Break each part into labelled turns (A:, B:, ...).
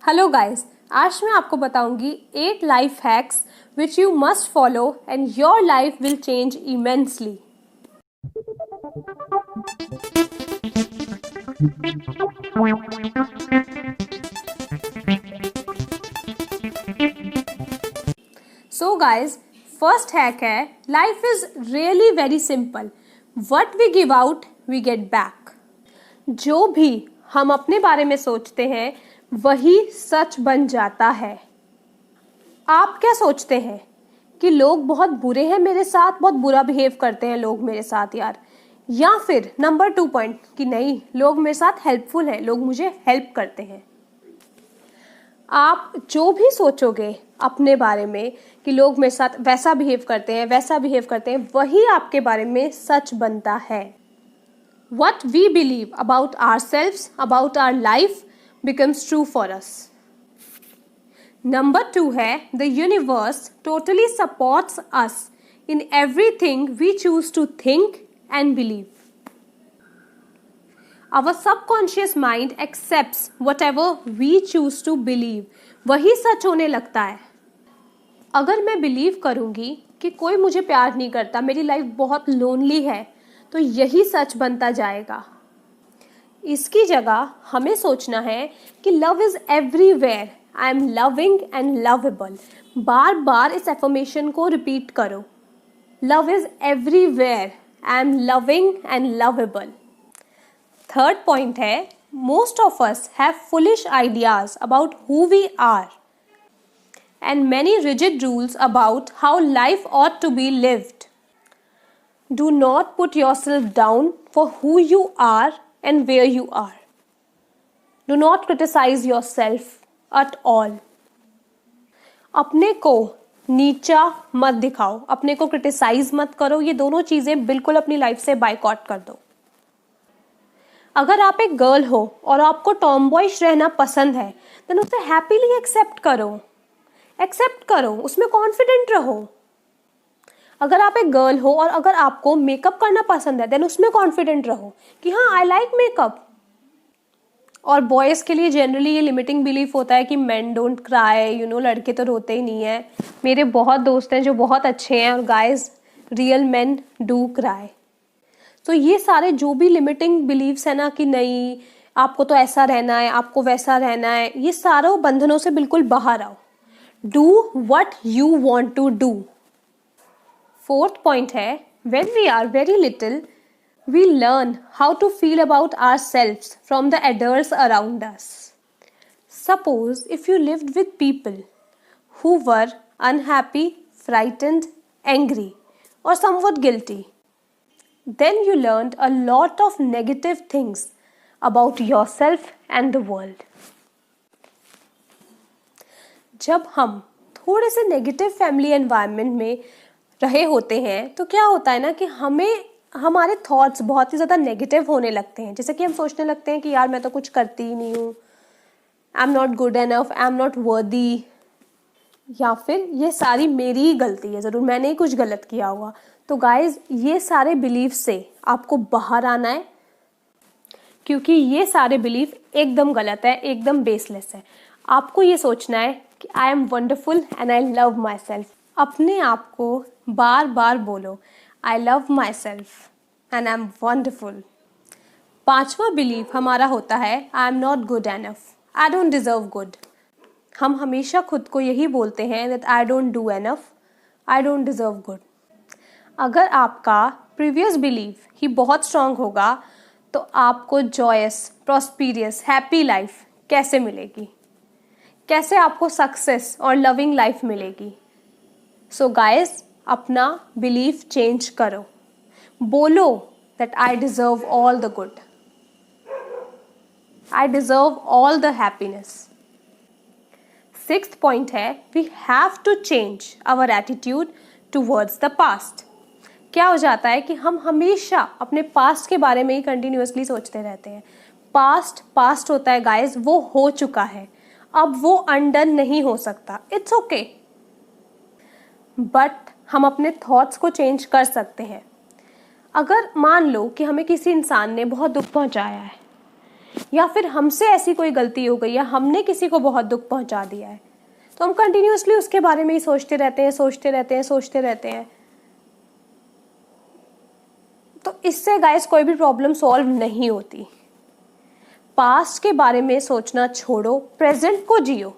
A: Hello guys, आज मैं आपको बताऊंगी 8 life hacks which you must follow and your life will change immensely. So guys, first hack है life is really very simple. What we give out we get back. जो भी हम अपने बारे में सोचते हैं वही सच बन जाता है। आप क्या सोचते हैं कि लोग बहुत बुरे हैं मेरे साथ, बहुत बुरा बिहेव करते हैं लोग मेरे साथ यार, या फिर नंबर 2 पॉइंट कि नहीं, लोग मेरे साथ हेल्पफुल हैं, लोग मुझे हेल्प करते हैं। आप जो भी सोचोगे अपने बारे में कि लोग मेरे साथ वैसा बिहेव करते हैं, वैसा बिहेव करते हैं, वही आपके बारे में सच बनता है। What we believe about ourselves, about our life becomes true for us. Number 2 है the universe totally supports us in everything we choose to think and believe. Our subconscious mind accepts whatever we choose to believe. वही सच होने लगता है। अगर मैं believe करूँगी कि कोई मुझे प्यार नहीं करता, मेरी लाइफ बहुत लोनली है, तो यही सच बनता जाएगा। इसकी जगह हमें सोचना है कि love is everywhere, I am loving and lovable. बार बार इस एफर्मेशन को रिपीट करो, love is everywhere, I am loving and lovable. Third point है most of us have foolish ideas about who we are and many rigid rules about how life ought to be lived. Do not put yourself down for who you are and where you are. Do not criticize yourself at all. अपने को नीचा मत दिखाओ, अपने को criticise मत करो। ये दोनों चीज़ें बिल्कुल अपनी लाइफ से बाइकआउट कर दो। अगर आप एक गर्ल हो और आपको टॉमबॉयश रहना पसंद है, देन उसे हैप्पीली एक्सेप्ट करो, उसमें कॉन्फिडेंट रहो। अगर आप एक गर्ल हो और अगर आपको मेकअप करना पसंद है, देन उसमें कॉन्फिडेंट रहो कि हाँ, आई लाइक मेकअप। और बॉयज़ के लिए जनरली ये लिमिटिंग बिलीफ होता है कि मेन डोंट क्राई, लड़के तो रोते ही नहीं है। मेरे बहुत दोस्त हैं जो बहुत अच्छे हैं, और guys real main do cry. तो ये सारे जो भी लिमिटिंग बिलीव्स है ना कि नहीं आपको तो ऐसा रहना है, आपको वैसा रहना है, ये सारों बंधनों से बिल्कुल बाहर आओ। Do what you want to do. Fourth point है when we are very little we learn how to feel about ourselves from the adults around us. Suppose if you lived with people who were unhappy, frightened, angry or somewhat guilty, then you learned a lot of negative things about yourself and the world. जब हम थोड़े से negative family environment में रहे होते हैं तो क्या होता है ना कि हमारे थॉट्स बहुत ही ज़्यादा नेगेटिव होने लगते हैं। जैसे कि हम सोचने लगते हैं कि यार मैं तो कुछ करती ही नहीं हूँ, I am not good enough, I am not worthy, या फिर ये सारी मेरी ही गलती है, ज़रूर मैंने ही कुछ गलत किया होगा। तो गाइज ये सारे बिलीफ से आपको बाहर आना है, क्योंकि ये सारे बिलीफ एकदम गलत है, एकदम बेसलेस है। आपको ये सोचना है कि I am wonderful and I love my self. अपने आप को बार बार बोलो, I love my self and I am wonderful. पांचवा बिलीफ हमारा होता है I am not good enough, I don't deserve good. हम हमेशा खुद को यही बोलते हैं that I don't do enough, I don't deserve good. अगर आपका प्रीवियस बिलीफ ही बहुत स्ट्रांग होगा तो आपको जॉयस, प्रॉस्पिरियस, हैप्पी लाइफ कैसे मिलेगी, कैसे आपको सक्सेस और लविंग लाइफ मिलेगी। सो गाइज अपना बिलीफ चेंज करो, बोलो that I deserve all the good, I deserve all the happiness. Sixth point है we have to change our attitude towards the past. क्या हो जाता है कि हम हमेशा अपने पास्ट के बारे में ही कंटिन्यूअसली सोचते रहते हैं। पास्ट होता है गाइज, वो हो चुका है, अब वो अनडन नहीं हो सकता, इट्स ओके। बट हम अपने थॉट्स को चेंज कर सकते हैं। अगर मान लो कि हमें किसी इंसान ने बहुत दुख पहुंचाया है, या फिर हमसे ऐसी कोई गलती हो गई या हमने किसी को बहुत दुख पहुंचा दिया है, तो हम कंटिन्यूअसली उसके बारे में ही सोचते रहते हैं, सोचते रहते हैं, सोचते रहते हैं। तो इससे गाइस कोई भी प्रॉब्लम सॉल्व नहीं होती। पास्ट के बारे में सोचना छोड़ो, प्रेजेंट को जियो।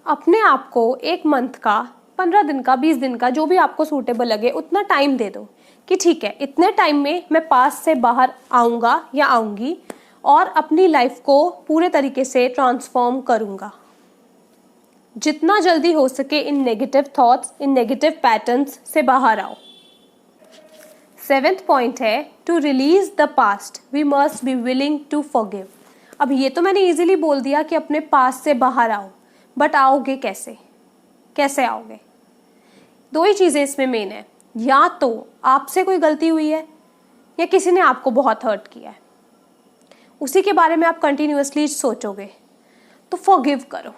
A: अपने आप को एक मंथ का, 15 दिन का, 20 दिन का, जो भी आपको सूटेबल लगे उतना टाइम दे दो कि ठीक है, इतने टाइम में मैं पास्ट से बाहर आऊँगा या आऊँगी और अपनी लाइफ को पूरे तरीके से ट्रांसफॉर्म करूँगा। जितना जल्दी हो सके इन नेगेटिव थॉट्स, इन नेगेटिव पैटर्न्स से बाहर आओ। 7th पॉइंट है to release the past we must be willing to forgive. अब ये तो मैंने इजीली बोल दिया कि अपने पास्ट से बाहर आओ, बट आओगे कैसे? कैसे आओगे? 2 ही चीज़ें इसमें मेन है, या तो आपसे कोई गलती हुई है या किसी ने आपको बहुत हर्ट किया है, उसी के बारे में आप कंटिन्यूअसली सोचोगे। तो फॉरगिव करो,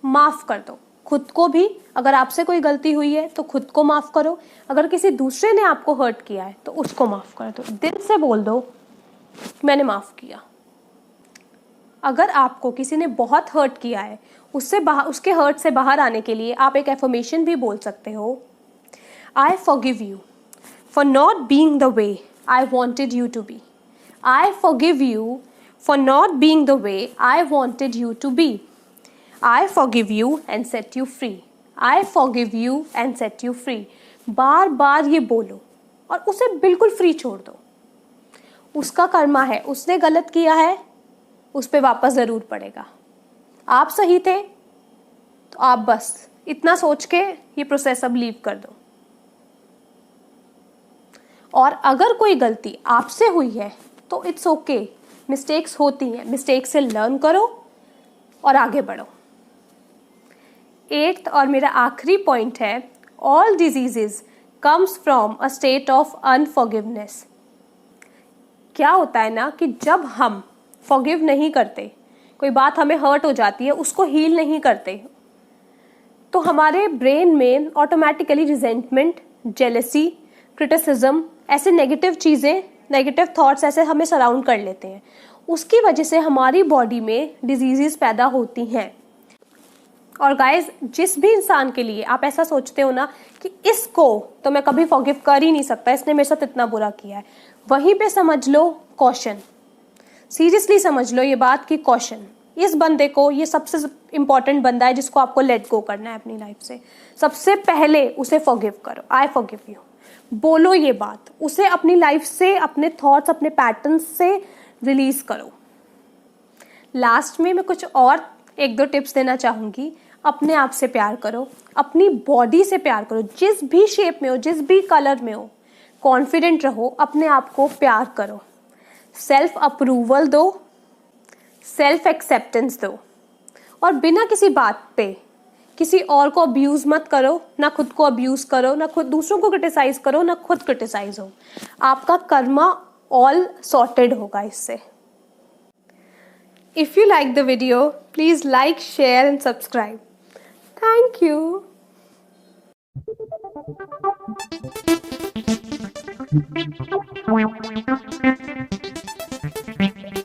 A: माफ़ कर दो खुद को भी। अगर आपसे कोई गलती हुई है तो खुद को माफ़ करो, अगर किसी दूसरे ने आपको हर्ट किया है तो उसको माफ़ कर दो। दिल से बोल दो मैंने माफ़ किया। अगर आपको किसी ने बहुत हर्ट किया है, उसके हर्ट से बाहर आने के लिए आप एक एफर्मेशन भी बोल सकते हो। I forgive you for not being the way I wanted you to be. I forgive you for not being the way I wanted you to be. I forgive you and set you free. I forgive you and set you free. बार बार ये बोलो और उसे बिल्कुल free छोड़ दो। उसका कर्मा है, उसने गलत किया है, उस पर वापस ज़रूर पड़ेगा। आप सही थे तो आप बस इतना सोच के ये प्रोसेस अब लीव कर दो। और अगर कोई गलती आपसे हुई है तो इट्स ओके, मिस्टेक्स होती हैं, मिस्टेक से लर्न करो और आगे बढ़ो। 8th और मेरा आखिरी पॉइंट है, all diseases comes from a state of unforgiveness. क्या होता है ना कि जब हम फॉरगिव नहीं करते, कोई बात हमें हर्ट हो जाती है, उसको हील नहीं करते, तो हमारे ब्रेन में ऑटोमेटिकली रिजेंटमेंट, जेलसी, क्रिटिसिज्म, ऐसे नेगेटिव चीज़ें, नेगेटिव थॉट्स ऐसे हमें सराउंड कर लेते हैं। उसकी वजह से हमारी बॉडी में डिजीजेस पैदा होती हैं। और गाइज, जिस भी इंसान के लिए आप ऐसा सोचते हो ना कि इसको तो मैं कभी फॉरगिव कर ही नहीं सकता, इसने मेरे साथ इतना बुरा किया है, वहीं पे समझ लो कॉशन। सीरियसली समझ लो ये बात कि कॉशन, इस बंदे को, ये सबसे इंपॉर्टेंट बंदा है जिसको आपको लेट गो करना है अपनी लाइफ से। सबसे पहले उसे फॉरगिव करो। आई फॉरगिव यू बोलो ये बात, उसे अपनी लाइफ से, अपने थॉट्स, अपने पैटर्न्स से रिलीज करो। लास्ट में मैं कुछ और 1-2 टिप्स देना चाहूँगी। अपने आप से प्यार करो, अपनी बॉडी से प्यार करो, जिस भी शेप में हो, जिस भी कलर में हो, कॉन्फिडेंट रहो, अपने आप को प्यार करो, सेल्फ अप्रूवल दो, सेल्फ एक्सेप्टेंस दो, और बिना किसी बात पे किसी और को अब्यूज़ मत करो, ना खुद को अब्यूज़ करो, ना खुद दूसरों को क्रिटिसाइज़ करो, ना खुद क्रिटिसाइज हो। आपका कर्मा ऑल सॉर्टेड होगा इससे। If you like the video, please like, share and subscribe. Thank you.